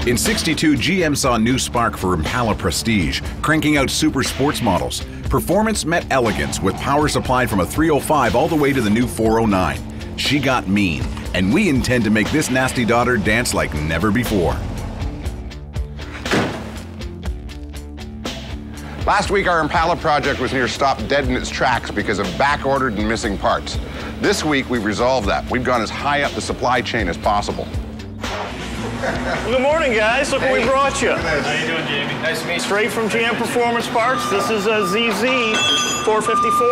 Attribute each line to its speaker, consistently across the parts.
Speaker 1: In '62, GM saw a new spark for Impala Prestige, cranking out super sports models. Performance met elegance with power supplied from a 305 all the way to the new 409. She got mean, and we intend to make this nasty daughter dance like never before.
Speaker 2: Last week, our Impala project was near stopped dead in its tracks because of back-ordered and missing parts. This week, we've resolved that. We've gone as high up the supply chain as possible.
Speaker 3: Well, good morning, guys. Look what we brought you.
Speaker 4: How you doing, Jamie? Nice to meet you.
Speaker 3: Straight from GM Performance Parts, this is a ZZ 454.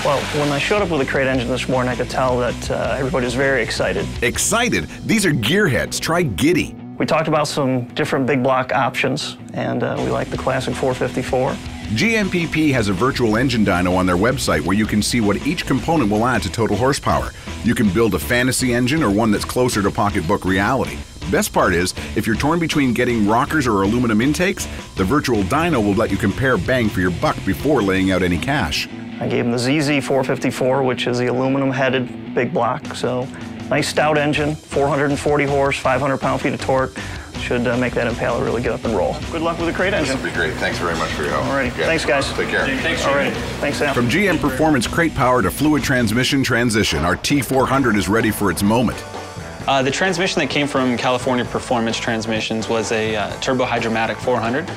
Speaker 3: Well, when I showed up with a crate engine this morning, I could tell that everybody was very excited.
Speaker 1: Excited? These are gearheads. Try Giddy.
Speaker 3: We talked about some different big block options, and we like the classic 454.
Speaker 1: GMPP has a virtual engine dyno on their website where you can see what each component will add to total horsepower. You can build a fantasy engine or one that's closer to pocketbook reality. Best part is, if you're torn between getting rockers or aluminum intakes, the virtual dyno will let you compare bang for your buck before laying out any cash.
Speaker 3: I gave him the ZZ 454, which is the aluminum-headed big block. So, nice stout engine, 440 horse, 500 pound-feet of torque. Should make that Impala really get up and roll. Good luck with the crate engine.
Speaker 2: This will be great. Thanks very much for your help.
Speaker 3: All right. Thanks, guys.
Speaker 2: Take care.
Speaker 4: Thanks,
Speaker 3: All right. Thanks, Sam.
Speaker 1: From GM Performance crate power to fluid transmission transition, our T400 is ready for its moment.
Speaker 5: The transmission that came from California Performance Transmissions was a Turbo Hydromatic 400.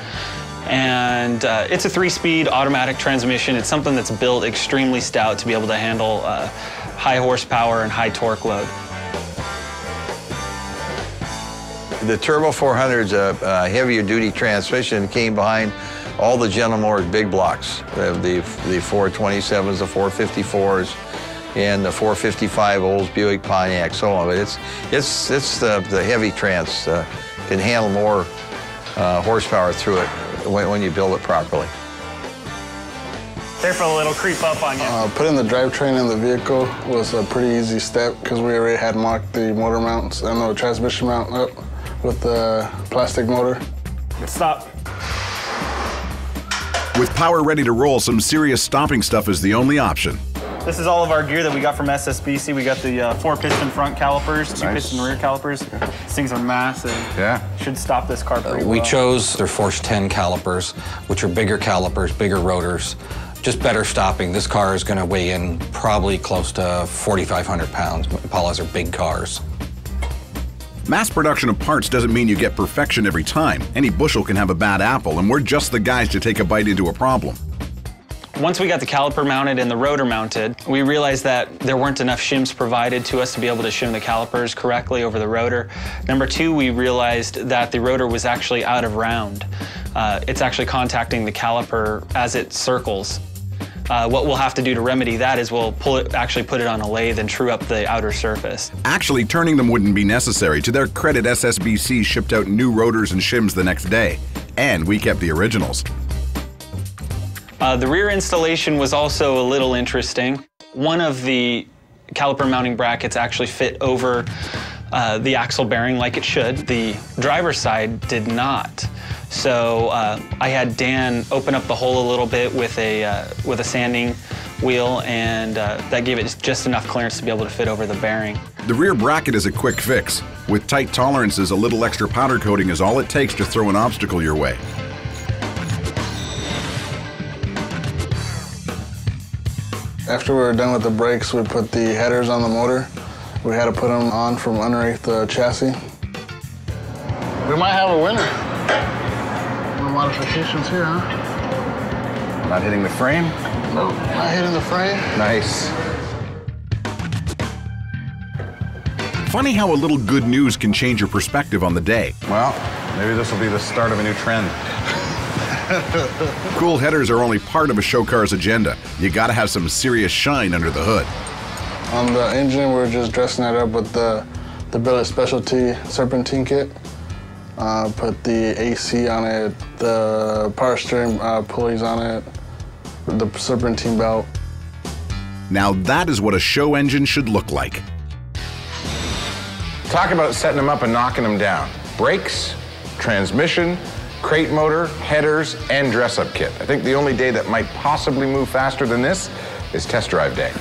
Speaker 5: And it's a 3-speed automatic transmission. It's something that's built extremely stout to be able to handle high horsepower and high torque load.
Speaker 6: The Turbo 400's a heavier duty transmission, came behind all the General Motors big blocks, the 427s, the 454s, and the 455 Olds, Buick, Pontiac, so on. But it's the heavy trans can handle more horsepower through it when you build it properly.
Speaker 3: Careful, it'll creep up on you.
Speaker 7: Putting the drivetrain in the vehicle was a pretty easy step because we already had mocked the motor mounts and the transmission mount up with the plastic motor.
Speaker 3: Stop.
Speaker 1: With power ready to roll, some serious stopping stuff is the only option.
Speaker 4: This is all of our gear that we got from SSBC. We got the 4-piston front calipers, 2-piston rear calipers. These things are massive.
Speaker 2: Yeah.
Speaker 4: Should stop this car pretty well.
Speaker 8: We chose their Force 10 calipers, which are bigger calipers, bigger rotors, just better stopping. This car is going to weigh in probably close to 4,500 pounds. Impalas are big cars.
Speaker 1: Mass production of parts doesn't mean you get perfection every time. Any bushel can have a bad apple, and we're just the guys to take a bite into a problem.
Speaker 5: Once we got the caliper mounted and the rotor mounted, we realized that there weren't enough shims provided to us to be able to shim the calipers correctly over the rotor. Number two, we realized that the rotor was actually out of round. It's actually contacting the caliper as it circles. What we'll have to do to remedy that is we'll actually put it on a lathe and true up the outer surface.
Speaker 1: Actually, turning them wouldn't be necessary. To their credit, SSBC shipped out new rotors and shims the next day. And we kept the originals.
Speaker 5: The rear installation was also a little interesting. One of the caliper mounting brackets actually fit over the axle bearing like it should. The driver's side did not. So I had Dan open up the hole a little bit with a sanding wheel, and that gave it just enough clearance to be able to fit over the bearing.
Speaker 1: The rear bracket is a quick fix. With tight tolerances, a little extra powder coating is all it takes to throw an obstacle your way.
Speaker 7: After we were done with the brakes, we put the headers on the motor. We had to put them on from underneath the chassis. We might have a winner. No modifications here, huh?
Speaker 2: Not hitting the frame?
Speaker 7: Nope, not hitting the frame.
Speaker 2: Nice.
Speaker 1: Funny how a little good news can change your perspective on the day.
Speaker 2: Well, maybe this will be the start of a new trend.
Speaker 1: Cool headers are only part of a show car's agenda. You gotta have some serious shine under the hood.
Speaker 7: On the engine, we're just dressing it up with the Billet Specialty Serpentine kit. Put the AC on it, the power steering pulleys on it, the serpentine belt.
Speaker 1: Now that is what a show engine should look like.
Speaker 2: Talk about setting them up and knocking them down. Brakes, transmission, crate motor, headers, and dress-up kit. I think the only day that might possibly move faster than this is test drive day.